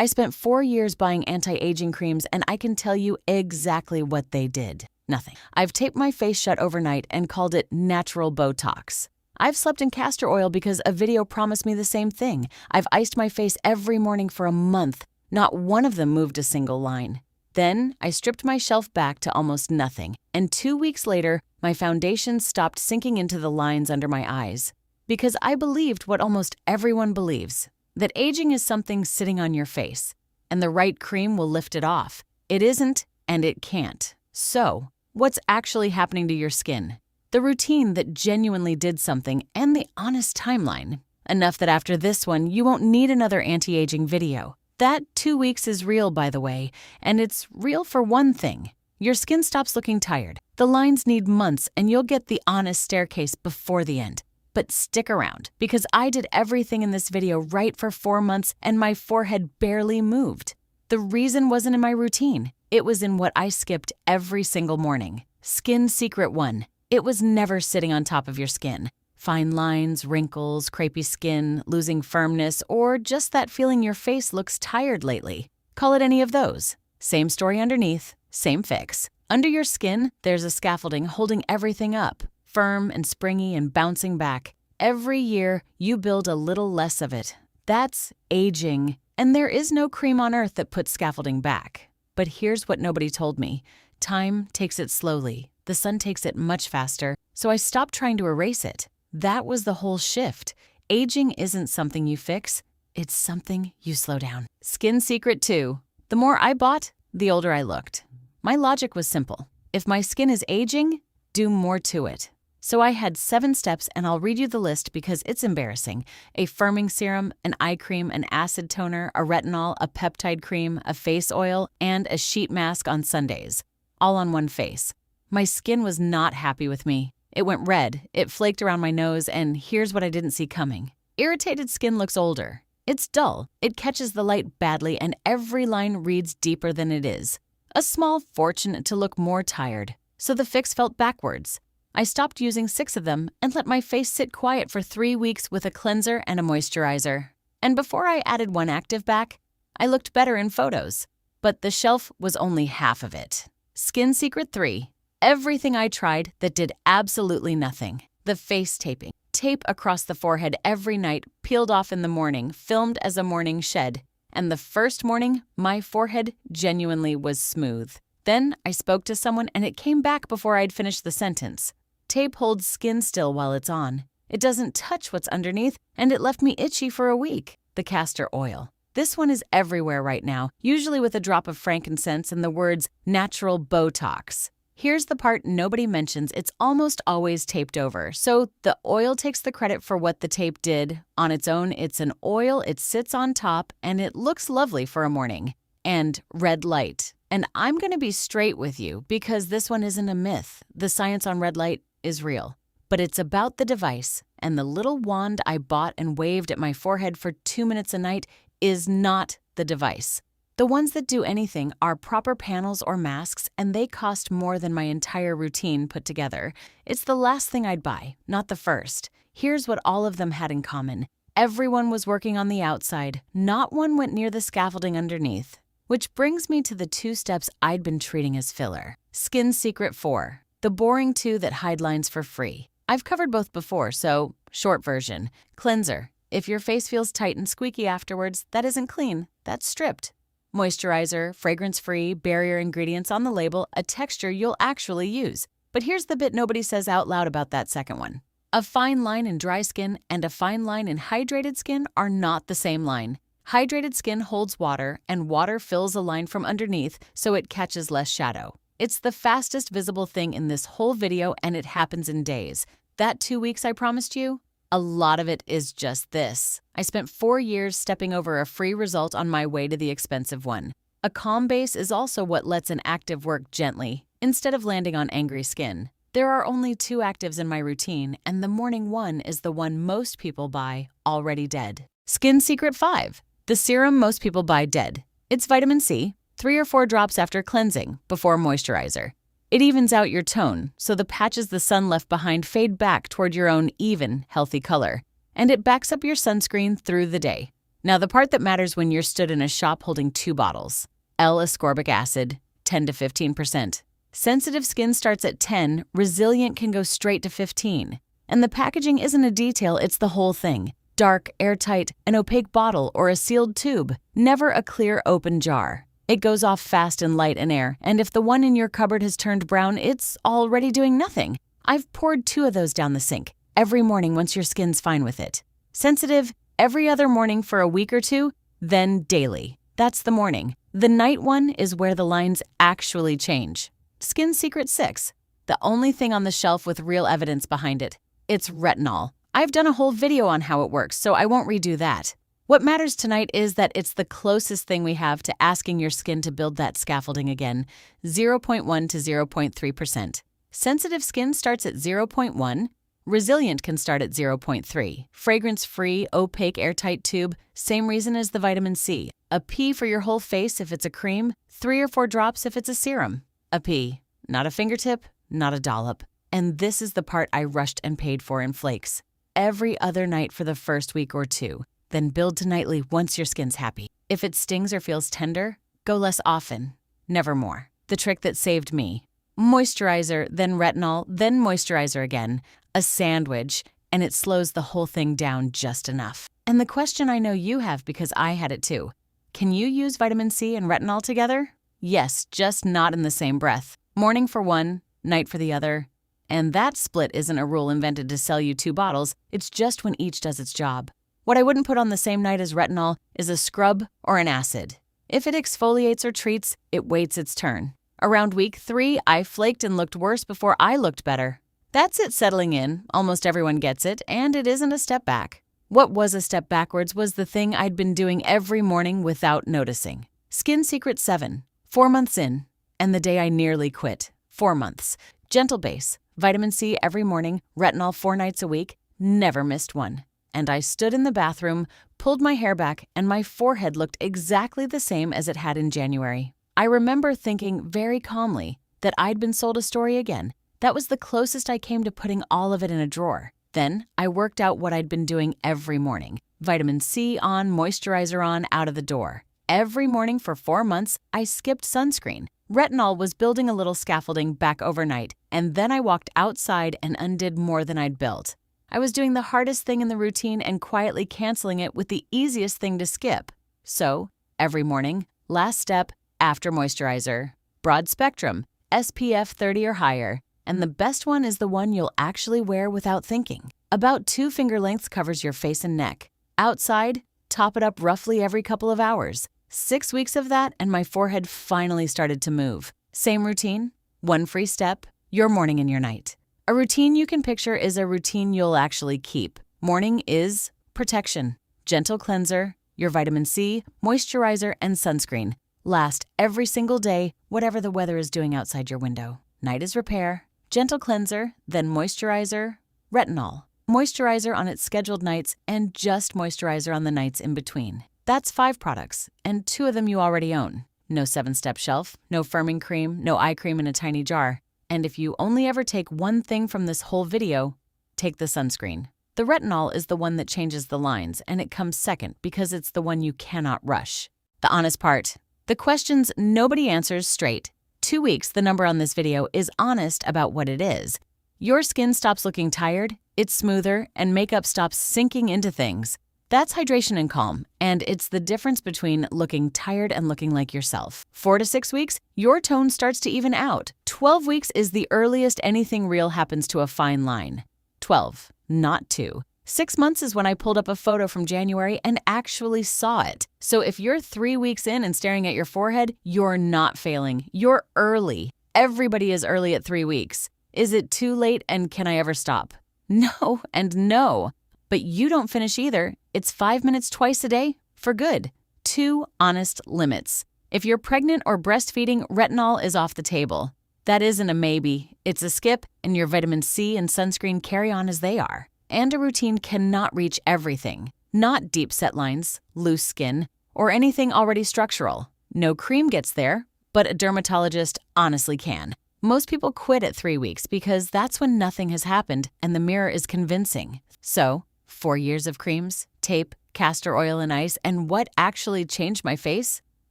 I spent 4 years buying anti-aging creams, and I can tell you exactly what they did. Nothing. I've taped my face shut overnight and called it natural Botox. I've slept in castor oil because a video promised me the same thing. I've iced my face every morning for a month. Not one of them moved a single line. Then I stripped my shelf back to almost nothing, and 2 weeks later, my foundation stopped sinking into the lines under my eyes. Because I believed what almost everyone believes, that aging is something sitting on your face, and the right cream will lift it off. It isn't, and it can't. So, what's actually happening to your skin? The routine that genuinely did something, and the honest timeline. Enough that after this one, you won't need another anti-aging video. That 2 weeks is real, by the way, and it's real for one thing. Your skin stops looking tired. The lines need months, and you'll get the honest staircase before the end. But stick around, because I did everything in this video right for 4 months, and my forehead barely moved. The reason wasn't in my routine. It was in what I skipped every single morning. Skin Secret 1. It was never sitting on top of your skin. Fine lines, wrinkles, crepey skin, losing firmness, or just that feeling your face looks tired lately. Call it any of those. Same story underneath, same fix. Under your skin, there's a scaffolding holding everything up, firm and springy and bouncing back. Every year, you build a little less of it. That's aging, and there is no cream on earth that puts scaffolding back. But here's what nobody told me. Time takes it slowly. The sun takes it much faster, so I stopped trying to erase it. That was the whole shift. Aging isn't something you fix, it's something you slow down. Skin Secret 2. The more I bought, the older I looked. My logic was simple. If my skin is aging, do more to it. So I had 7 steps, and I'll read you the list because it's embarrassing. A firming serum, an eye cream, an acid toner, a retinol, a peptide cream, a face oil, and a sheet mask on Sundays. All on one face. My skin was not happy with me. It went red, it flaked around my nose, and here's what I didn't see coming. Irritated skin looks older. It's dull, it catches the light badly, and every line reads deeper than it is. A small fortune to look more tired. So the fix felt backwards. I stopped using 6 of them and let my face sit quiet for 3 weeks with a cleanser and a moisturizer. And before I added one active back, I looked better in photos. But the shelf was only half of it. Skin Secret 3. Everything I tried that did absolutely nothing. The face taping. Tape across the forehead every night, peeled off in the morning, filmed as a morning shed. And the first morning, my forehead genuinely was smooth. Then I spoke to someone and it came back before I'd finished the sentence. Tape holds skin still while it's on. It doesn't touch what's underneath, and it left me itchy for a week. The castor oil. This one is everywhere right now, usually with a drop of frankincense and the words natural Botox. Here's the part nobody mentions. It's almost always taped over, so the oil takes the credit for what the tape did. On its own, it's an oil, it sits on top, and it looks lovely for a morning. And red light. And I'm going to be straight with you because this one isn't a myth. The science on red light is real. But it's about the device, and the little wand I bought and waved at my forehead for 2 minutes a night is not the device. The ones that do anything are proper panels or masks, and they cost more than my entire routine put together. It's the last thing I'd buy, not the first. Here's what all of them had in common. Everyone was working on the outside. Not one went near the scaffolding underneath. Which brings me to the 2 steps I'd been treating as filler. Skin Secret 4. The boring 2 that hide lines for free. I've covered both before, so short version. Cleanser. If your face feels tight and squeaky afterwards, that isn't clean, that's stripped. Moisturizer, fragrance-free, barrier ingredients on the label, a texture you'll actually use. But here's the bit nobody says out loud about that second one. A fine line in dry skin and a fine line in hydrated skin are not the same line. Hydrated skin holds water, and water fills a line from underneath so it catches less shadow. It's the fastest visible thing in this whole video, and it happens in days. That 2 weeks I promised you? A lot of it is just this. I spent 4 years stepping over a free result on my way to the expensive one. A calm base is also what lets an active work gently, instead of landing on angry skin. There are only 2 actives in my routine, and the morning one is the one most people buy already dead. Skin Secret 5. The serum most people buy dead. It's vitamin C, 3 or 4 drops after cleansing, before moisturizer. It evens out your tone, so the patches the sun left behind fade back toward your own even, healthy color. And it backs up your sunscreen through the day. Now, the part that matters when you're stood in a shop holding 2 bottles. L-ascorbic acid, 10 to 15%. Sensitive skin starts at 10, resilient can go straight to 15. And the packaging isn't a detail, it's the whole thing. Dark, airtight, an opaque bottle or a sealed tube, never a clear open jar. It goes off fast in light and air, and if the one in your cupboard has turned brown, it's already doing nothing. I've poured 2 of those down the sink every morning once your skin's fine with it. Sensitive, every other morning for a week or 2, then daily. That's the morning. The night one is where the lines actually change. Skin Secret 6, the only thing on the shelf with real evidence behind it. It's retinol. I've done a whole video on how it works, so I won't redo that. What matters tonight is that it's the closest thing we have to asking your skin to build that scaffolding again, 0.1 to 0.3%. Sensitive skin starts at 0.1, resilient can start at 0.3. Fragrance-free, opaque, airtight tube, same reason as the vitamin C. A P for your whole face if it's a cream, 3 or 4 drops if it's a serum. A P, not a fingertip, not a dollop. And this is the part I rushed and paid for in flakes. Every other night for the first week or 2. Then build to nightly once your skin's happy. If it stings or feels tender, go less often, never more. The trick that saved me. Moisturizer, then retinol, then moisturizer again. A sandwich, and it slows the whole thing down just enough. And the question I know you have because I had it too. Can you use vitamin C and retinol together? Yes, just not in the same breath. Morning for one, night for the other. And that split isn't a rule invented to sell you 2 bottles, it's just when each does its job. What I wouldn't put on the same night as retinol is a scrub or an acid. If it exfoliates or treats, it waits its turn. Around week 3, I flaked and looked worse before I looked better. That's it settling in, almost everyone gets it, and it isn't a step back. What was a step backwards was the thing I'd been doing every morning without noticing. Skin Secret 7, 4 months in, and the day I nearly quit. 4 months. Gentle base, vitamin C every morning, retinol 4 nights a week, never missed one. And I stood in the bathroom, pulled my hair back, and my forehead looked exactly the same as it had in January. I remember thinking very calmly that I'd been sold a story again. That was the closest I came to putting all of it in a drawer. Then I worked out what I'd been doing every morning. Vitamin C on, moisturizer on, out of the door. Every morning for 4 months, I skipped sunscreen. Retinol was building a little scaffolding back overnight, and then I walked outside and undid more than I'd built. I was doing the hardest thing in the routine and quietly canceling it with the easiest thing to skip. So, every morning, last step, after moisturizer. Broad spectrum, SPF 30 or higher. And the best one is the one you'll actually wear without thinking. About 2 finger lengths covers your face and neck. Outside, top it up roughly every couple of hours. 6 weeks of that and my forehead finally started to move. Same routine, 1 free step, your morning and your night. A routine you can picture is a routine you'll actually keep. Morning is protection, gentle cleanser, your vitamin C, moisturizer, and sunscreen. Last every single day, whatever the weather is doing outside your window. Night is repair, gentle cleanser, then moisturizer, retinol. Moisturizer on its scheduled nights and just moisturizer on the nights in between. That's 5 products, and 2 of them you already own. No 7-step shelf, no firming cream, no eye cream in a tiny jar. And if you only ever take one thing from this whole video, take the sunscreen. The retinol is the one that changes the lines, and it comes second because it's the one you cannot rush. The honest part. The questions nobody answers straight. 2 weeks, the number on this video, is honest about what it is. Your skin stops looking tired, it's smoother, and makeup stops sinking into things. That's hydration and calm, and it's the difference between looking tired and looking like yourself. 4 to 6 weeks, your tone starts to even out. 12 weeks is the earliest anything real happens to a fine line. 12, not 2. 6 months is when I pulled up a photo from January and actually saw it. So if you're 3 weeks in and staring at your forehead, you're not failing. You're early. Everybody is early at 3 weeks. Is it too late and can I ever stop? No and no. But you don't finish either. It's 5 minutes twice a day for good. 2 honest limits. If you're pregnant or breastfeeding, retinol is off the table. That isn't a maybe. It's a skip, and your vitamin C and sunscreen carry on as they are. And a routine cannot reach everything. Not deep set lines, loose skin, or anything already structural. No cream gets there, but a dermatologist honestly can. Most people quit at 3 weeks because that's when nothing has happened and the mirror is convincing. So, 4 years of creams, tape, castor oil and ice, and what actually changed my face?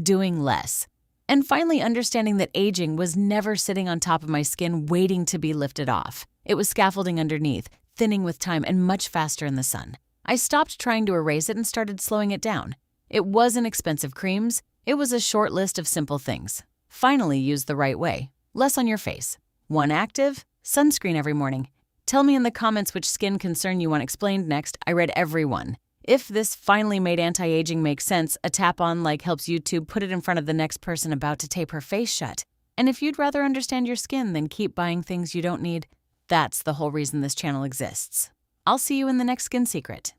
Doing less. And finally understanding that aging was never sitting on top of my skin waiting to be lifted off. It was scaffolding underneath, thinning with time, and much faster in the sun. I stopped trying to erase it and started slowing it down. It wasn't expensive creams. It was a short list of simple things. Finally, use the right way. Less on your face. 1 active, sunscreen every morning. Tell me in the comments which skin concern you want explained next. I read every one. If this finally made anti-aging make sense, a tap-on like helps YouTube put it in front of the next person about to tape her face shut. And if you'd rather understand your skin than keep buying things you don't need, that's the whole reason this channel exists. I'll see you in the next Skin Secret.